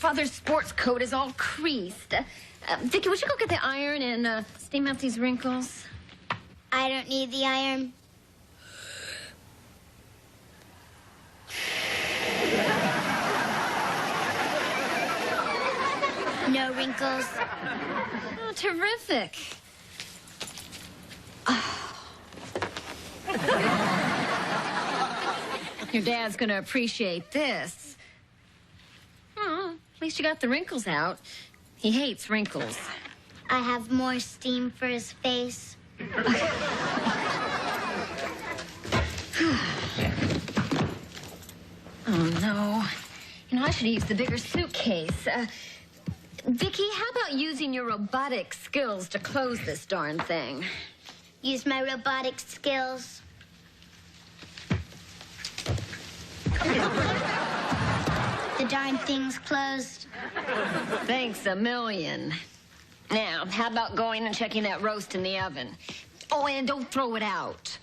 father's sports coat is all creased. Vicky, would you go get the iron and steam out these wrinkles? I don't need the iron. No wrinkles. Oh, terrific. Your dad's going to appreciate this. Oh, at least you got the wrinkles out. He hates wrinkles. I have more steam for his face. Oh, no. You know, I should have used the bigger suitcase. Vicky, how about using your robotic skills to close this darn thing? Use my robotic skills. The darn thing's closed. Thanks a million. Now, how about going and checking that roast in the oven? Oh, and don't throw it out.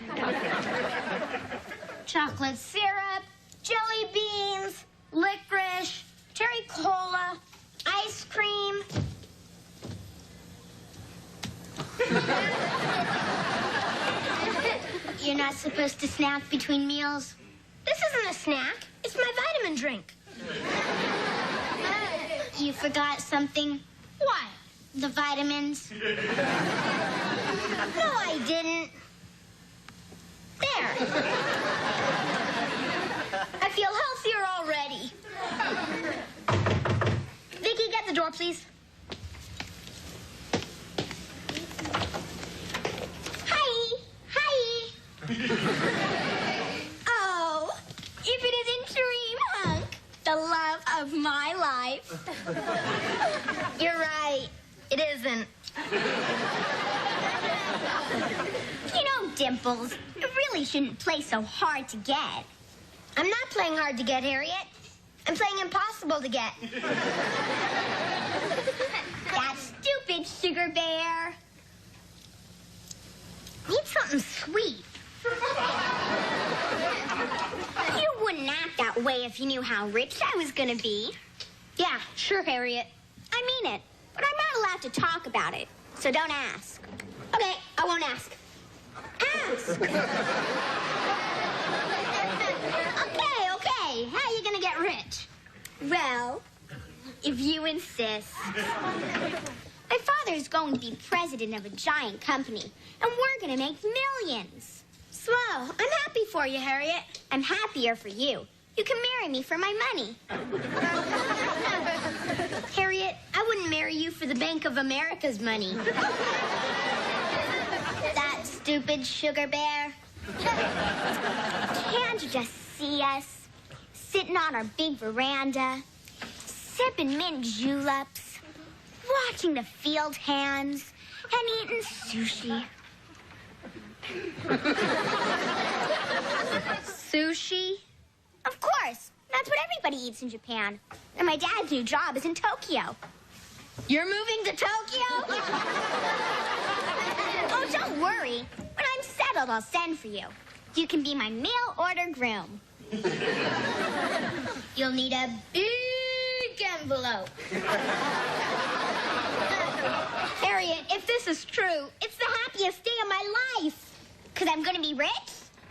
Chocolate syrup, jelly beans, licorice, cherry cola, ice cream. You're not supposed to snack between meals. This isn't a snack. It's my vitamin drink. You forgot something. What? The vitamins. No, I didn't. There. I feel healthier already. Vicky, get the door, please. Hi. Hi. Oh, if it isn't Dream Hunk, the love of my life. You're right. It isn't. You know, Dimples, you really shouldn't play so hard to get. I'm not playing hard to get, Harriet. I'm playing impossible to get. That stupid sugar bear. Need something sweet. You wouldn't act that way if you knew how rich I was gonna be. Yeah, sure, Harriet. I mean it. But I'm not allowed to talk about it, so don't ask. Okay, I won't ask. Ask! Okay. How are you gonna get rich? Well, if you insist. My father's going to be president of a giant company, and we're gonna make millions. Swell. I'm happy for you, Harriet. I'm happier for you. You can marry me for my money. Harriet, I wouldn't marry you for the Bank of America's money. That stupid sugar bear. Can't you just see us? Sitting on our big veranda, sipping mint juleps, watching the field hands, and eating sushi. Sushi? Of course. That's what everybody eats in Japan. And my dad's new job is in Tokyo. You're moving to Tokyo? Oh, don't worry. When I'm settled, I'll send for you. You can be my mail-order groom. You'll need a big envelope. Harriet, if this is true, it's the happiest day of my life. Because I'm going to be rich?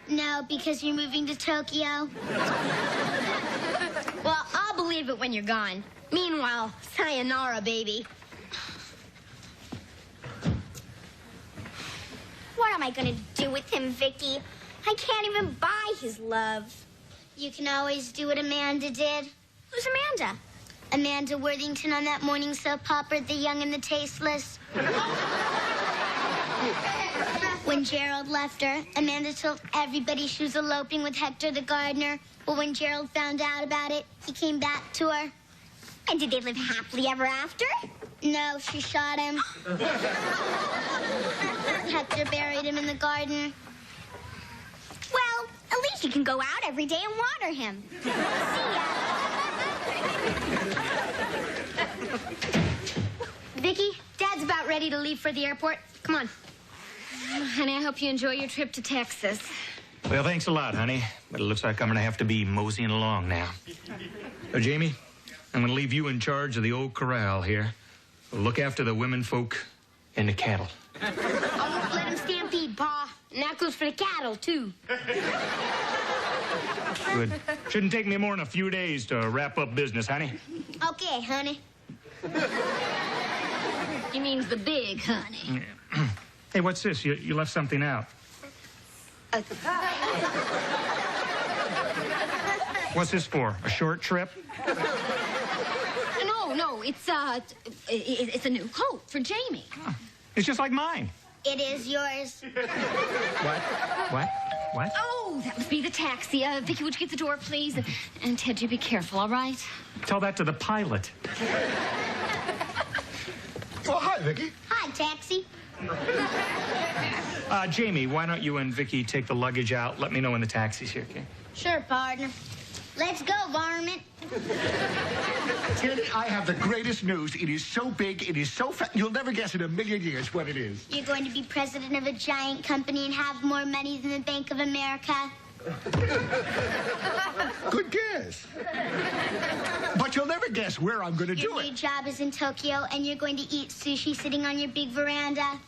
No, because you're moving to Tokyo. Well, I'll believe it when you're gone. Meanwhile, sayonara, baby. What am I going to do with him, Vicky? I can't even buy his love. You can always do what Amanda did. Who's Amanda? Amanda Worthington on that morning soap opera, The Young and the Tasteless. When Gerald left her, Amanda told everybody she was eloping with Hector the gardener. But when Gerald found out about it, he came back to her. And did they live happily ever after? No, she shot him. Hector buried him in the garden. Well, at least you can go out every day and water him. See ya. Vicky, Dad's about ready to leave for the airport. Come on. Honey, I hope you enjoy your trip to Texas. Well, thanks a lot, honey. But it looks like I'm going to have to be moseying along now. So, Jamie, I'm going to leave you in charge of the old corral here. Look after the women folk and the cattle. I won't let him stampede, Pa. And that goes for the cattle, too. Good. Shouldn't take me more than a few days to wrap up business, honey. Okay, honey. He means the big honey. Hey, what's this? You left something out. What's this for? A short trip? No, it's a new coat for Jamie. Huh. It's just like mine. It is yours. What? Oh, that must be the taxi. Vicky, would you get the door, please? And Ted, you be careful, all right? Tell that to the pilot. Oh, hi, Vicky. Hi, taxi. Jamie, why don't you and Vicky take the luggage out? Let me know when the taxi's here, okay? Sure, partner. Let's go, varmint. Teddy, I have the greatest news. It is so big, it is so fat, you'll never guess in a million years what it is. You're going to be president of a giant company and have more money than the Bank of America. Good guess. But you'll never guess where I'm going to do Your new it. job is in Tokyo, and you're going to eat sushi sitting on your big veranda.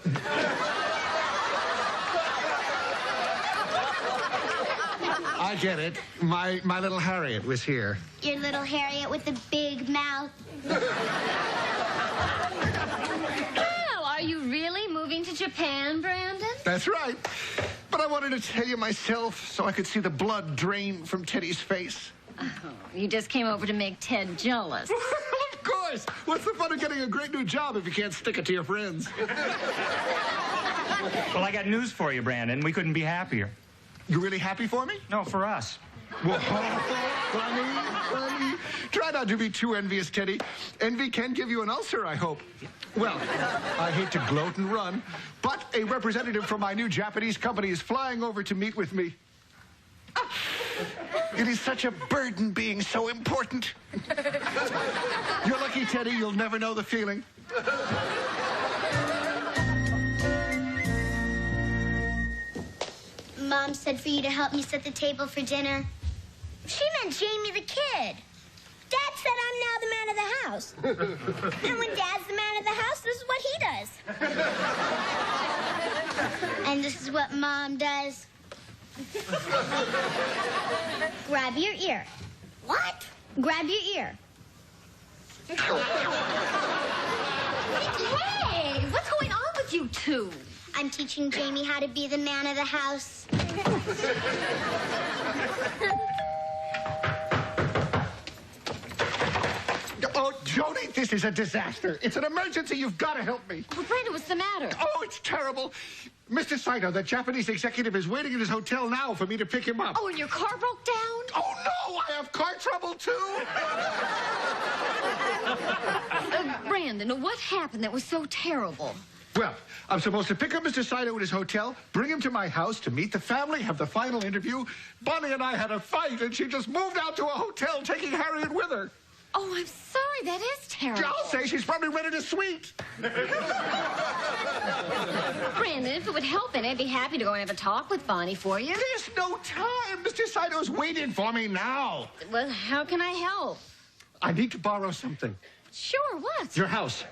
I get it. My little Harriet was here. Your little Harriet with the big mouth. Well, are you really moving to Japan, Brandon? That's right. But I wanted to tell you myself so I could see the blood drain from Teddy's face. Oh, you just came over to make Ted jealous. Of course. What's the fun of getting a great new job if you can't stick it to your friends? Well, I got news for you, Brandon. We couldn't be happier. You really happy for me? No, for us. Whoa, funny. Try not to be too envious, Teddy. Envy can give you an ulcer, I hope. Well, I hate to gloat and run, but a representative from my new Japanese company is flying over to meet with me. It is such a burden being so important. You're lucky, Teddy. You'll never know the feeling. Mom said for you to help me set the table for dinner. She meant Jamie the kid. Dad said I'm now the man of the house. And when Dad's the man of the house, this is what he does. And this is what Mom does. Grab your ear. What? Grab your ear. Hey, what's going on with you two? I'm teaching Jamie how to be the man of the house. Oh, Jody, this is a disaster. It's an emergency. You've got to help me. Well, Brandon, what's the matter? Oh, it's terrible. Mr. Saito, the Japanese executive, is waiting in his hotel now for me to pick him up. Oh, and your car broke down? Oh, no, I have car trouble, too. Brandon, what happened that was so terrible? Well, I'm supposed to pick up Mr. Saito at his hotel, bring him to my house to meet the family, have the final interview. Bonnie and I had a fight, and she just moved out to a hotel, taking Harriet with her. Oh, I'm sorry. That is terrible. I'll say she's probably rented a suite. Brandon, if it would help it, I'd be happy to go and have a talk with Bonnie for you. There's no time. Mr. Saito's waiting for me now. Well, how can I help? I need to borrow something. Sure, what? Your house.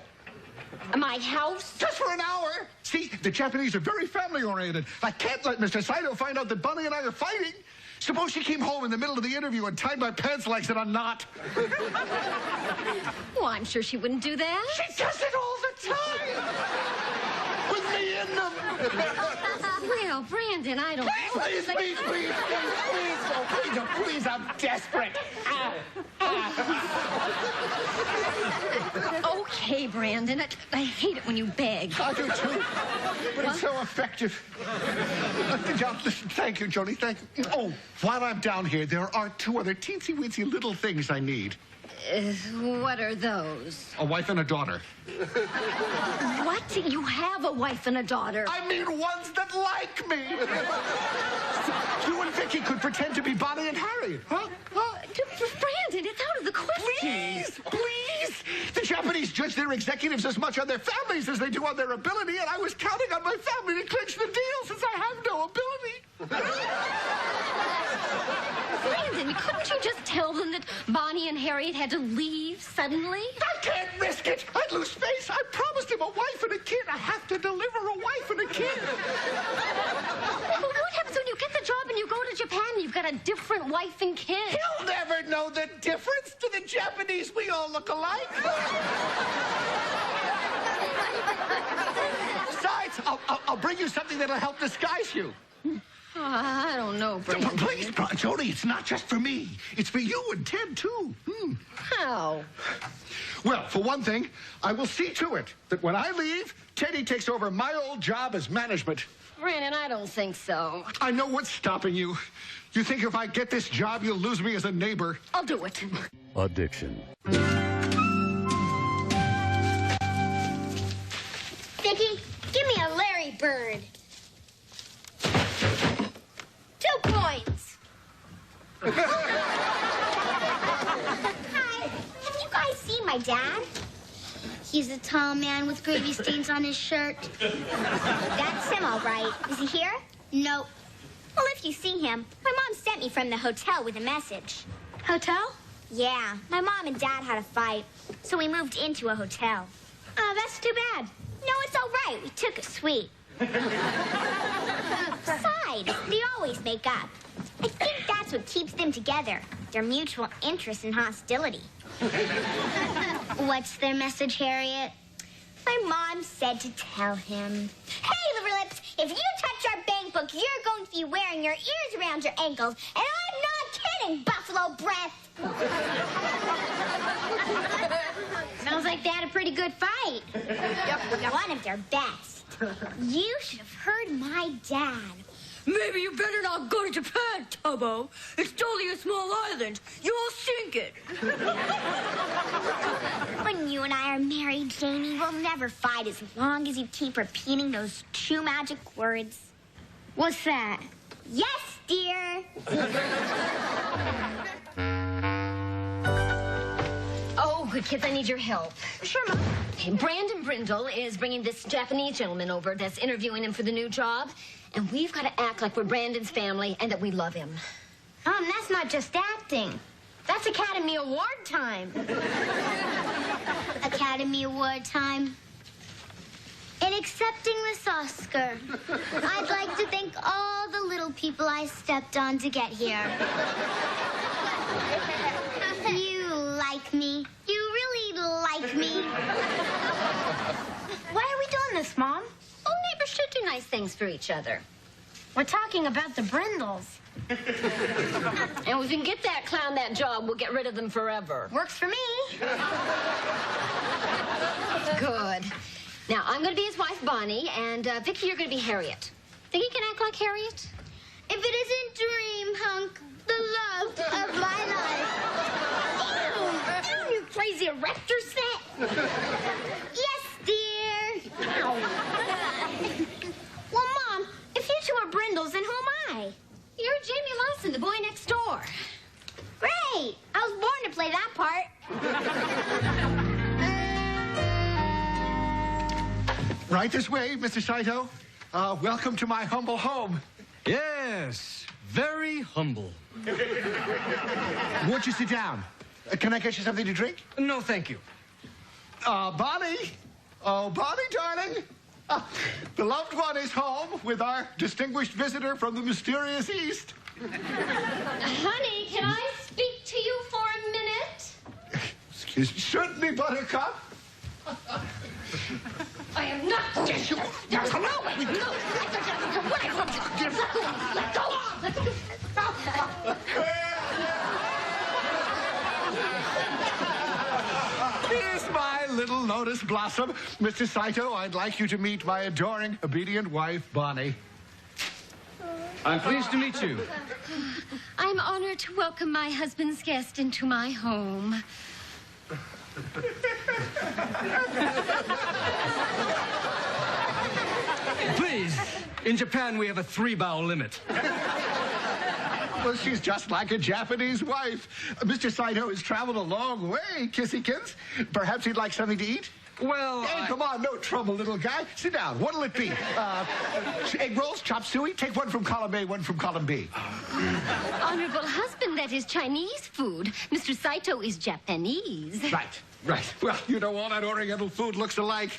My house? Just for an hour. See, the Japanese are very family-oriented. I can't let Mr. Saito find out that Bonnie and I are fighting. Suppose she came home in the middle of the interview and tied my pants legs in a knot. Well, I'm sure she wouldn't do that. She does it all the time. With me in them. Well, Brandon, I don't... Please, I'm desperate. Okay, Brandon. I hate it when you beg. I do too, but it's so effective. Listen, thank you, Joni, thank you. Oh, while I'm down here, there are two other teensy-weensy little things I need. What are those? A wife and a daughter. What? You have a wife and a daughter. I mean ones that like me. You and Vicky could pretend to be Bonnie and Harriet, huh? Brandon, it's out of the question. Please. The Japanese judge their executives as much on their families as they do on their ability, and I was counting on my family to clinch the deal since I have no ability. Brandon, Listen, couldn't you just tell them that Bonnie and Harriet had to leave suddenly? I can't risk it. I'd lose face. I promised him a wife and a kid. I have to deliver a wife and a kid. But what happens when you get the job and you go to Japan and you've got a different wife and kid? He'll never know the difference. To the Japanese, we all look alike. Besides, I'll bring you something that'll help disguise you. I don't know, Brandon. Please, Jody, it's not just for me. It's for you and Ted, too. How? Well, for one thing, I will see to it that when I leave, Teddy takes over my old job as management. Brandon, I don't think so. I know what's stopping you. You think if I get this job, you'll lose me as a neighbor. I'll do it. Addiction. Vicky, give me a Larry Bird. 2 points. Hi. Have you guys seen my dad? He's a tall man with gravy stains on his shirt. That's him, all right. Is he here? Nope. Well, if you see him, my mom sent me from the hotel with a message. Hotel? Yeah. My mom and dad had a fight, so we moved into a hotel. Oh, that's too bad. No, it's all right. We took a suite. Besides, they always make up. I think that's what keeps them together. Their mutual interest and hostility. What's their message, Harriet? My mom said to tell him, "Hey, Liverlips, if you touch our bank book, you're going to be wearing your ears around your ankles. And I'm not kidding, Buffalo Breath." Sounds like they had a pretty good fight. One of their best. You should have heard my dad. Maybe you better not go to Japan, Tubbo. It's only a small island. You'll sink it. When you and I are married, Jamie, we'll never fight as long as you keep repeating those 2 magic words. What's that? Yes, dear. Oh, good kids, I need your help. Sure, Mom. Okay, Brandon Brindle is bringing this Japanese gentleman over that's interviewing him for the new job. And we've got to act like we're Brandon's family and that we love him. That's not just acting. That's Academy Award time. Academy Award time. In accepting this Oscar, I'd like to thank all the little people I stepped on to get here. You like me. You really like me. Why are we doing this, Mom? Oh, neighbors should do nice things for each other. We're talking about the Brindles. And if we can get that clown that job, we'll get rid of them forever. Works for me. Good. Now, I'm going to be his wife, Bonnie, and Vicky, you're going to be Harriet. Think you can act like Harriet? If it isn't Dream Hunk, the love of my life. Ew, you crazy erector set. Yes, dear. Ow. Well, Mom, if you two are Brindles, then who am I? You're Jamie Lawson, the boy next door. Great. I was born to play that part. Right this way, Mr. Saito. Welcome to my humble home. Yes, very humble. Won't you sit down? Can I get you something to drink? No, thank you. Bonnie. Oh, Bonnie, darling. The loved one is home with our distinguished visitor from the mysterious East. Honey, can I speak to you for a minute? Excuse me. Certainly, Buttercup. I am not. Yes, you are. Yes, No, wait, no. Let go. Let go. Here's my little lotus blossom. Mr. Saito, I'd like you to meet my adoring, obedient wife, Bonnie. I'm pleased to meet you. I'm honored to welcome my husband's guest into my home. Please, in Japan we have a 3-bow limit. Well, she's just like a Japanese wife. Mr. Saito has traveled a long way, Kissykins. Perhaps he'd like something to eat? Well, Hey, come on, no trouble, little guy. Sit down. What'll it be? Egg rolls, chop suey? Take one from column A, one from column B. Honorable husband, that is Chinese food. Mr. Saito is Japanese. Right. Well, you know, all that Oriental food looks alike.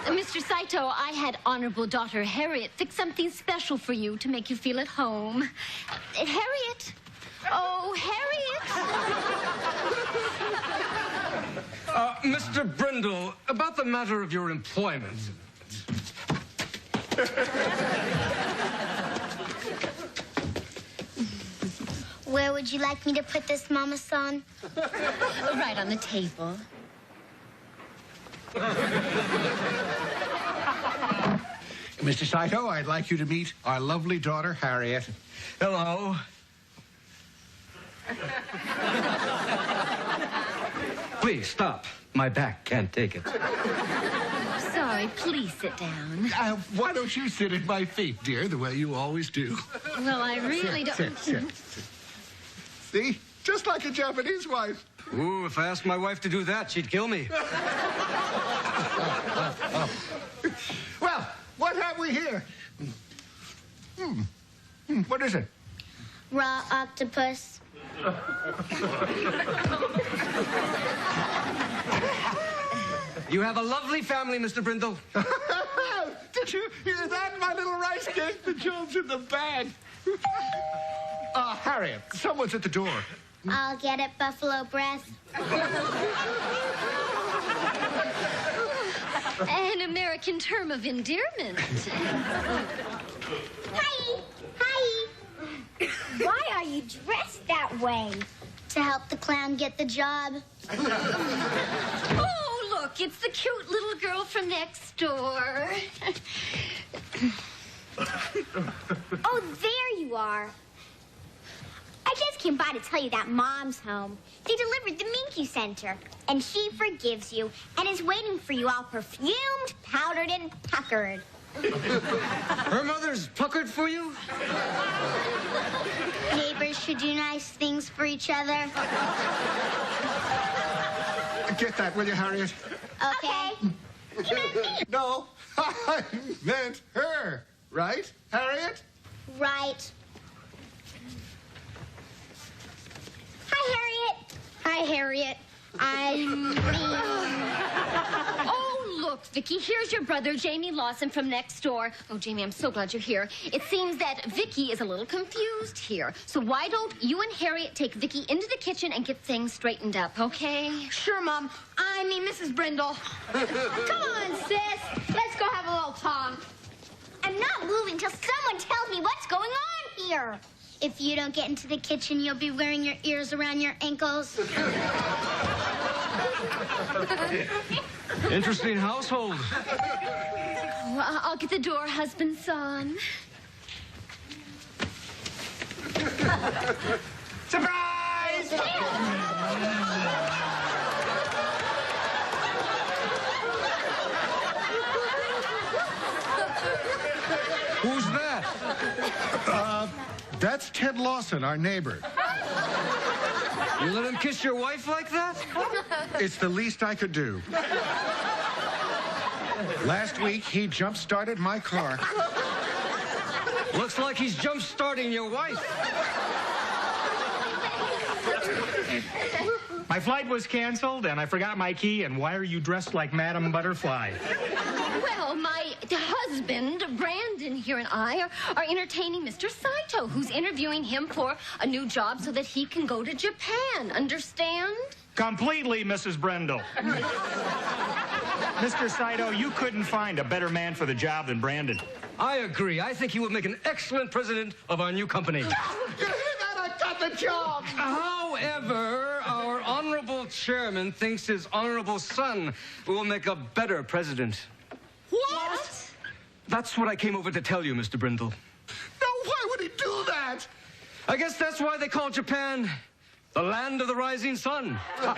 Mr. Saito, I had honorable daughter Harriet fix something special for you to make you feel at home. Harriet. Oh, Harriet. Mr. Brindle, about the matter of your employment. Where would you like me to put this, Mama-san? Right on the table. Mr. Saito, I'd like you to meet our lovely daughter, Harriet. Hello. Please, stop. My back can't take it. Sorry, please sit down. Why don't you sit at my feet, dear, the way you always do? Well, I really don't... Sit. See? Just like a Japanese wife. Ooh, if I asked my wife to do that, she'd kill me. Well, what have we here? What is it? Raw octopus. You have a lovely family, Mr. Brindle. Did you hear that, my little rice cake? The jewel's in the bag. Harriet, someone's at the door. I'll get it, Buffalo Breath. An American term of endearment. Hi. Why are you dressed that way? To help the clown get the job. Oh, look, it's the cute little girl from next door. Oh, there you are. I just came by to tell you that Mom's home. They delivered the mink you sent her, and she forgives you and is waiting for you all perfumed, powdered, and puckered. Her mother's puckered for you? Neighbors should do nice things for each other. Get that, will you, Harriet? Okay. You meant me. No, I meant her. Right, Harriet? Right. Hi, Harriet. Oh, look, Vicky, here's your brother, Jamie Lawson, from next door. Oh, Jamie, I'm so glad you're here. It seems that Vicky is a little confused here. So why don't you and Harriet take Vicky into the kitchen and get things straightened up, okay? Sure, Mom. I mean, Mrs. Brindle. Come on, sis. Let's go have a little talk. I'm not moving till someone tells me what's going on here. If you don't get into the kitchen, you'll be wearing your ears around your ankles. Interesting household. Well, I'll get the door, husband, son. Surprise! Who's that? That's Ted Lawson, our neighbor. You let him kiss your wife like that? It's the least I could do. Last week, he jump-started my car. Looks like he's jump-starting your wife. My flight was canceled, and I forgot my key, and why are you dressed like Madame Butterfly? Well, my husband, Brandon, here and I are entertaining Mr. Saito, who's interviewing him for a new job so that he can go to Japan. Understand? Completely, Mrs. Brindle. Mr. Saito, you couldn't find a better man for the job than Brandon. I agree. I think he would make an excellent president of our new company. You hear that? I got the job! However, our honorable chairman thinks his honorable son will make a better president. What? That's what I came over to tell you, Mr. Brindle. No, why would he do that? I guess that's why they call Japan the land of the rising sun. Well,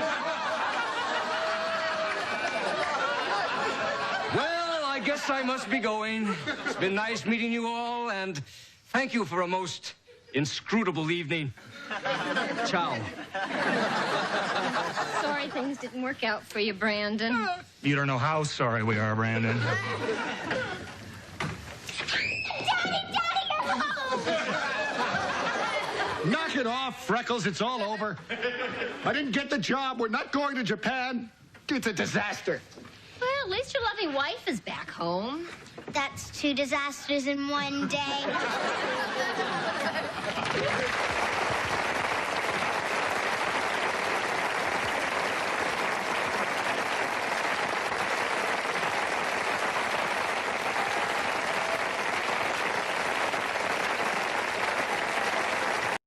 I guess I must be going. It's been nice meeting you all, and thank you for a most inscrutable evening. Ciao. Sorry, sorry things didn't work out for you, Brandon. You don't know how sorry we are, Brandon. Knock it off, Freckles. It's all over. I didn't get the job. We're not going to Japan. It's a disaster. Well, at least your loving wife is back home. That's 2 disasters in one day.